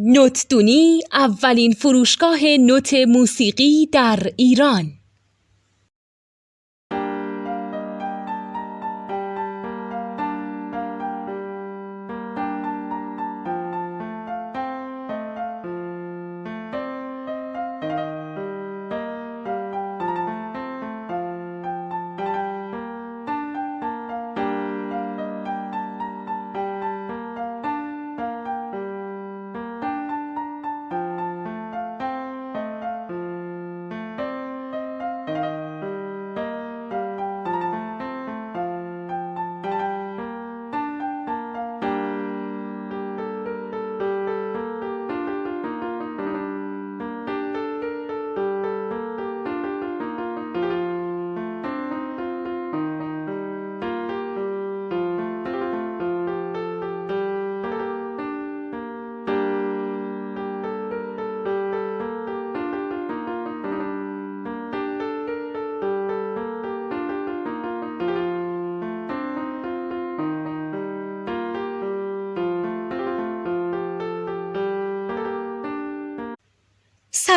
نوتدونی اولین فروشگاه نوت موسیقی در ایران.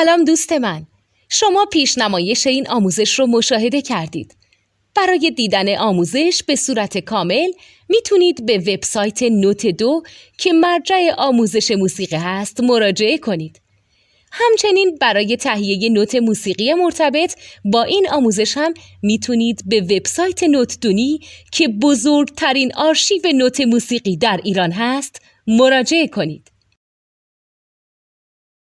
سلام دوست من، شما پیشنمایش این آموزش رو مشاهده کردید. برای دیدن آموزش به صورت کامل میتونید به وبسایت نوت2 که مرجع آموزش موسیقی هست مراجعه کنید. همچنین برای تهیه نوت موسیقی مرتبط با این آموزش هم میتونید به وبسایت نوتدونی که بزرگترین آرشیو نوت موسیقی در ایران هست مراجعه کنید.